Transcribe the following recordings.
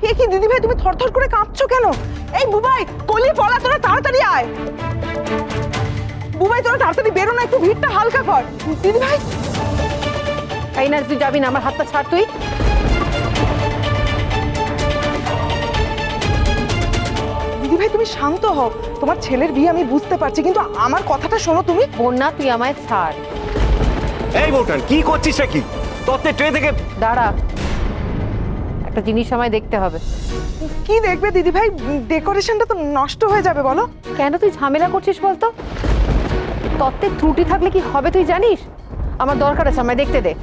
এ কি দিদি ভাই, তুমি থরথর করে কাঁপছো কেন? এই বুবাই, কলি পলা, তোরা তাড়াতাড়ি আয়। বুবাই, তোরা তাড়াতাড়ি বেরো না, একটু ভিড়টা হালকা কর। দিদি ভাই, এই না, তুই যাবি না, আমার হাতটা ছাড় তুই। দিদি ভাই তুমি শান্ত হও। তোমার ছেলের বিয়ে আমি বুঝতে পারছি, কিন্তু আমার কথাটা শোনো তুমি। বন্যা, তুই আমায় ছাড়। এই বউটান, কি করছিস কি? তোতে ট্রে থেকে দাঁড়া, একটা জিনিস আমায় দেখতে হবে। কি দেখবে দিদি ভাই? ডেকোরেশনটা তো নষ্ট হয়ে যাবে। বলো কেন তুই ঝামেলা করছিস বলতো? তত্ত্বের ত্রুটি থাকলে কি হবে তুই জানিস? আমার দরকার আছে, আমায় দেখতে দে।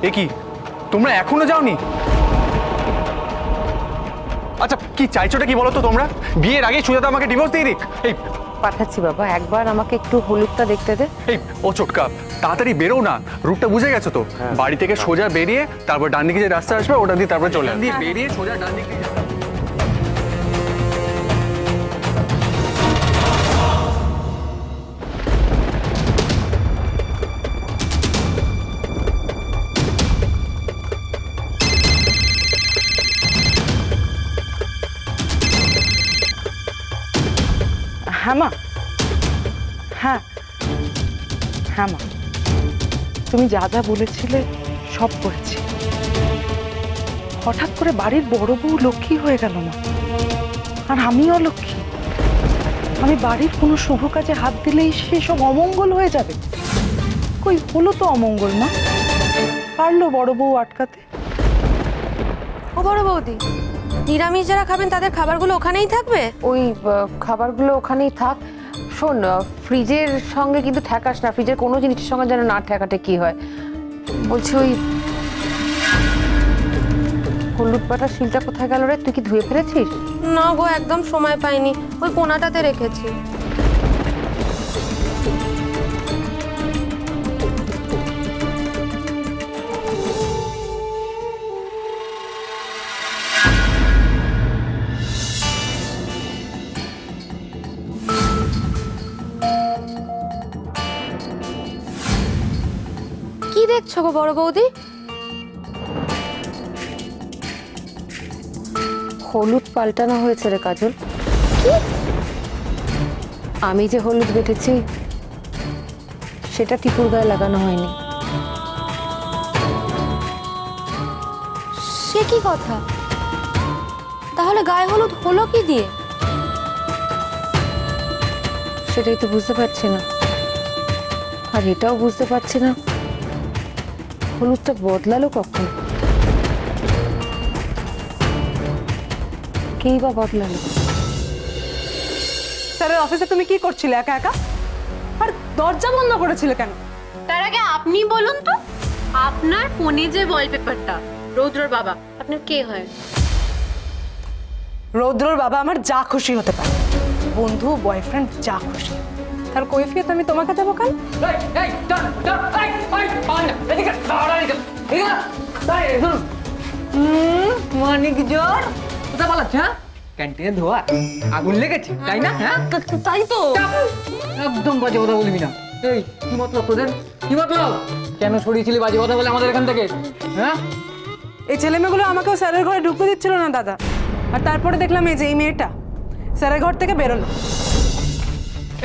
এ কি, তোমরা এখনো যাওনি? আচ্ছা কি চাইছোটা কি বলো তো তোমরা? বিয়ের আগে সুজাতা আমাকে ডিভোর্স দিয়ে দিক? এই পাঠাচ্ছি বাবা, একবার আমাকে একটু হলুদটা দেখতে দে। এই ও চোটকা, তাড়াতাড়ি বেরো না, রুটটা বুঝে গেছো তো? বাড়ি থেকে সোজা বেরিয়ে তারপর ডান দিকে যে রাস্তা আসবে ওটা দিয়ে তারপরে চলে আসবে। বেরিয়ে সোজা ডান দিকে। হ্যাঁ মা, হ্যাঁ হ্যাঁ মা, তুমি যা যা বলেছিলে সব করেছি। হঠাৎ করে বাড়ির বড় বউ লক্ষ্মী হয়ে গেল মা, আর আমিও অলক্ষ্মী। আমি বাড়ির কোনো শুভ কাজে হাত দিলেই সেসব অমঙ্গল হয়ে যাবে। কই হলো তো অমঙ্গল মা, পারলো বড় বউ আটকাতে? ও বড় বৌদি, নিরামিষ যারা খাবেন তাদের খাবারগুলো ওখানেই থাকবে? ওই খাবারগুলো ওখানেই থাক। শোন, ফ্রিজের সঙ্গে কিন্তু ঠেকাস না, ফ্রিজের কোনো জিনিসের সঙ্গে যেন না ঠেকাতে। কি হয় বলছি, ওই হলুদ বাটার শিলটা কোথায় গেল রে? তুই কি ধুয়ে ফেলেছিস? না গো, একদম সময় পাইনি, ওই কোনাটাতে রেখেছি। কি দেখছো গো বড় বৌদি? হলুদ পাল্টানো হয়েছে রে কাজল। আমি যে হলুদ বেটেছি সেটা টিপুর গায়ে লাগানো হয়নি। সে কি কথা? তাহলে গায়ে হলুদ হলো কি দিয়ে? সেটাই তো বুঝতে পারছি না। আর এটাও বুঝতে পারছি না হলুদটা বদলালো কখন, কেই বা বদলালো। স্যারের অফিসে তুমি কি করছিলে একা একা? আর দরজা বন্ধ করেছিলে কেন? তার আগে আপনি বলুন তো, আপনার ফোনে যে ওয়ালপেপারটা, রৌদ্রর বাবা আপনার কে হয়? রৌদ্রর বাবা আমার যা খুশি হতে পারে, বন্ধু বয়ফ্রেন্ড যা খুশি। তার কৈফিয়ত আমি তোমাকে দেবো কেন? মানিক জোর কোথা পালাচ্ছে? হ্যাঁ, ক্যান্টিনে ধোয়া আগুন লেগেছে তাই না? হ্যাঁ তাই তো, একদম বাজে কথা বলবি না। এই কি মতলব তোদের? কি মতলব? কেন সরিয়েছিলি বাজে কথা বলে আমাদের এখান থেকে? হ্যাঁ, এই ছেলেমেয়েগুলো আমাকেও স্যারের ঘরে ঢুকতে দিচ্ছিল না দাদা। আর তারপরে দেখলাম এই যে এই মেয়েটা স্যারের ঘর থেকে বেরোলো।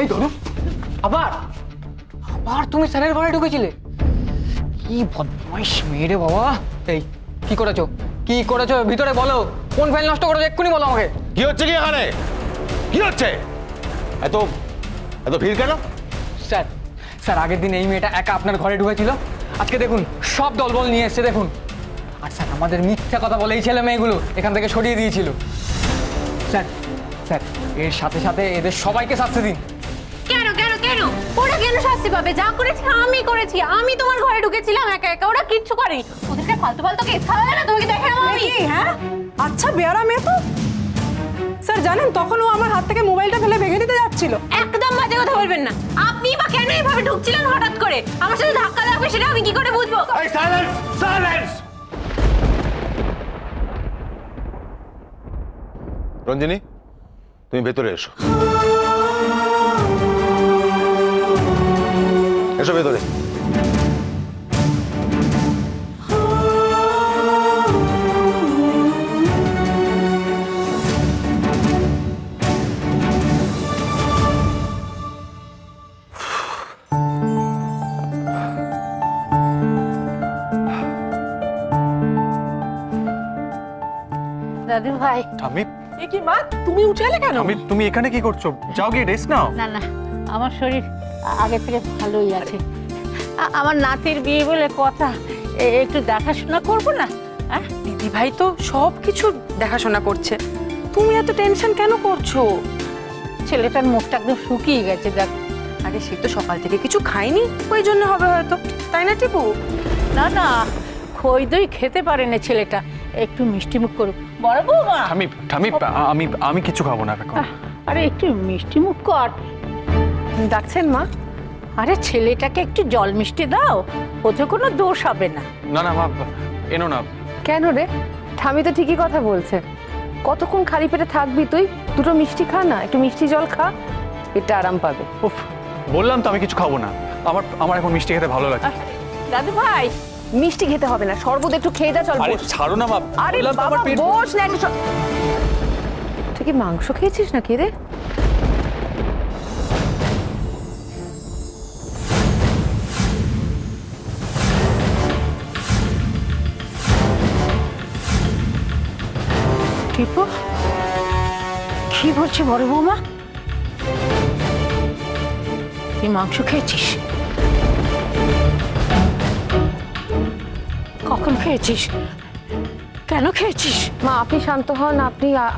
এই ধরো, আবার আবার তুমি স্যারের ঘরে ঢুকেছিলে? কি বদমাইশ মেয়ে রে বাবা! এই কি করেছো? কি করেছো ভিতরে বলো? কোন ফাইল নষ্ট করেছো এক্ষুনি বলো আমাকে। কি হচ্ছে কি এখানে? কি হচ্ছে? এত এত ভিড় কেন? স্যার, স্যার আগের দিন এই মেয়েটা একা আপনার ঘরে ঢুকেছিল, আজকে দেখুন সব দলবল নিয়ে এসছে দেখুন। আর স্যার আমাদের মিথ্যা কথা বলে এই ছেলে মেয়েগুলো এখান থেকে সরিয়ে দিয়েছিল। স্যার, স্যার এর সাথে সাথে এদের সবাইকে শাস্তি দিন। কেন কেন কেন? ওরা কেন শাস্তি পাবে? যা করেছি আমি করেছি। আমি তোমার ঘরে ঢুকেছিলাম একা একা, ওরা কিচ্ছু করেনি। ওদেরকে ফালতু ফালতু কেস খাওয়াবে না, তোমাকে দেখে আমি। হ্যাঁ আচ্ছা, বেয়ারা মেয়ে তো। স্যার জানেন, তখন ও আমার হাত থেকে মোবাইলটা ফেলে ভেঙে দিতে যাচ্ছিল। একদম বাজে কথা বলবেন না। আপনি বা কেন এইভাবে ঢুকছিলেন হঠাৎ করে? আমার সাথে ধাক্কা লাগবে সেটা আমি কি করে বুঝবো? এই সাইলেন্স, সাইলেন্স! রঞ্জিনী, তুমি ভেতরে এসো। এসো ভেতরে। দাদু ভাই, আমি এ কি মা, তুমি উঠে এলে কেন? তুমি এখানে কি করছো? যাও গিয়ে রেস্ট নাও। না না, আমার শরীর আগে থেকে ভালোই আছে। আমার নাতির বিয়ে বলে কথা, একটু দেখাশোনা করবো না? হ্যাঁ, দিদি ভাই তো সব কিছু দেখাশোনা করছে, তুমি এত টেনশন কেন করছো? ছেলেটার মুখটা একদম শুকিয়ে গেছে দেখ। আরে সে তো সকাল থেকে কিছু খায়নি, ওই জন্য হবে হয়তো, তাই না টিপু? না না, খই দই খেতে পারে না ছেলেটা, একটু মিষ্টি মুখ করুক। বড় বৌমা, আমি কিছু খাবো না এখন। আরে একটু মিষ্টি মুখ কর। ডাকছেন মা? আরে ছেলেটাকে একটু জল মিষ্টি দাও, ওতে কোনো দোষ হবে না। না না মা, এনো না। কেন রে? ঠামি তো ঠিকই কথা বলছে। কতক্ষণ খালি পেটে থাকবি তুই? দুটো মিষ্টি খা না, একটু মিষ্টি জল খা, পেটটা আরাম পাবে। উফ, বললাম তো আমি কিছু খাবো না। আমার এখন মিষ্টি খেতে ভালো লাগে। দাদু ভাই, মিষ্টি খেতে হবে না, শরবত একটু খেয়ে যা, চল আরে বস। ছাড়ো না মা, আরে বললাম তো বাবা আমার পেট বস না একটু। তুই কি মাংস খেয়েছিস নাকি রে? টিপু, কি বলছে বড় বৌমা? তুই মাংস খেয়েছিস? কখন খেয়েছিস? কেন খেয়েছিস? মা আপনি শান্ত হন,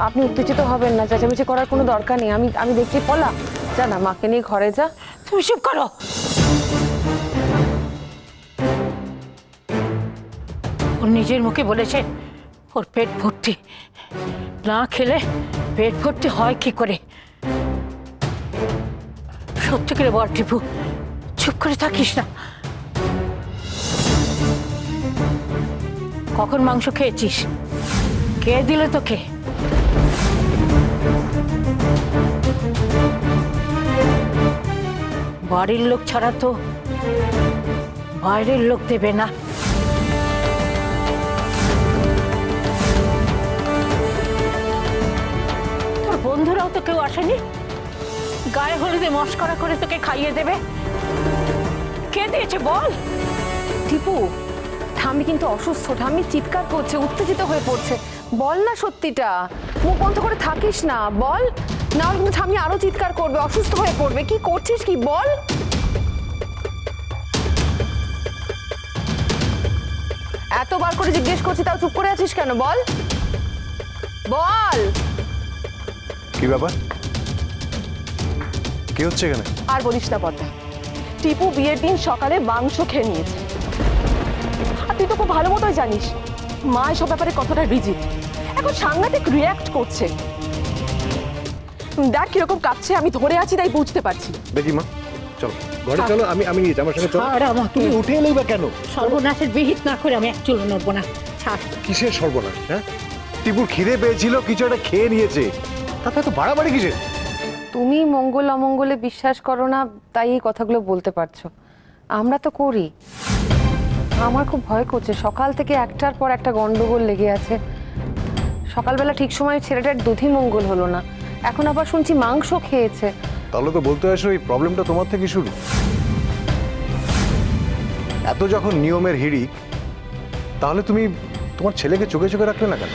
আপনি উত্তেজিত হবেন না, চেঁচামেচি করার কোনো দরকার নেই। আমি দেখছি, পলা যা না, মাকে নিয়ে ঘরে যা। তুমি চুপ করো। ওর নিজের মুখে বলেছে ওর পেট ভর্তি, না খেলে পেট ভর্তি হয় কি করে? সত্যি করে বল টিপু, চুপ করে থাকিস না। কখন মাংস খেয়েছিস? কে দিল তোকে? বাড়ির লোক ছাড়া তো বাইরের লোক দেবে না। তোর বন্ধুরাও তো কেউ আসেনি? গায়ে হলুদে মস্করা করে তোকে খাইয়ে দেবে? কে দিয়েছে বল? টিপু, ঠাম্মি কিন্তু অসুস্থ, ঠাম্মি চিৎকার করছে, উত্তেজিত হয়ে পড়ছে। বল না সত্যিটা, মুখ বন্ধ করে থাকিস না, বল না হলে কিন্তু ঠাম্মি আরো চিৎকার করবে, অসুস্থ হয়ে পড়বে। কি করছিস কি, বল। এতবার করে জিজ্ঞেস করছি, তাও চুপ করে আছিস কেন? বল বল। কি ব্যাপার? কি হচ্ছে এখানে? আর বলিস না পদ্মা, টিপু বিয়ের দিন সকালে মাংস খেয়ে নিয়েছে। আর তুই তো খুব ভালো মতোই জানিস মা এসব ব্যাপারে কতটা রিজিড। এখন সাংঘাতিক রিয়াক্ট করছে, দেখ কিরকম কাঁপছে, আমি ধরে আছি তাই বুঝতে পারছি। দেখি মা, চলো ঘরে চলো, আমি নিয়ে আমার সঙ্গে চলো। ছাড় আমাকে। তুমি উঠে এলেই বা কেন? সর্বনাশের বিহিত না করে আমি এক চুলো নড়বো না। ছাড়। কিসের সর্বনাশ? হ্যাঁ, টিপুর খিদে পেয়েছিল, কিছু একটা খেয়ে নিয়েছে, তাতে তো বাড়াবাড়ি কিসের? তুমি মঙ্গল অমঙ্গলে বিশ্বাস করো না, তাই এই কথাগুলো বলতে পারছো। আমরা তো করি। আমার খুব ভয় করছে, সকাল থেকে একটার পর একটা গন্ডগোল লেগে আছে। সকালবেলা ঠিক সময় ছেলেটার দুধই মঙ্গল হলো না, এখন আবার শুনছি মাংস খেয়েছে। তাহলে তো বলতে আসো এই প্রবলেমটা তোমার থেকে শুরু। এত যখন নিয়মের হিড়িক, তাহলে তুমি তোমার ছেলেকে চোখে চোখে রাখলে না কেন?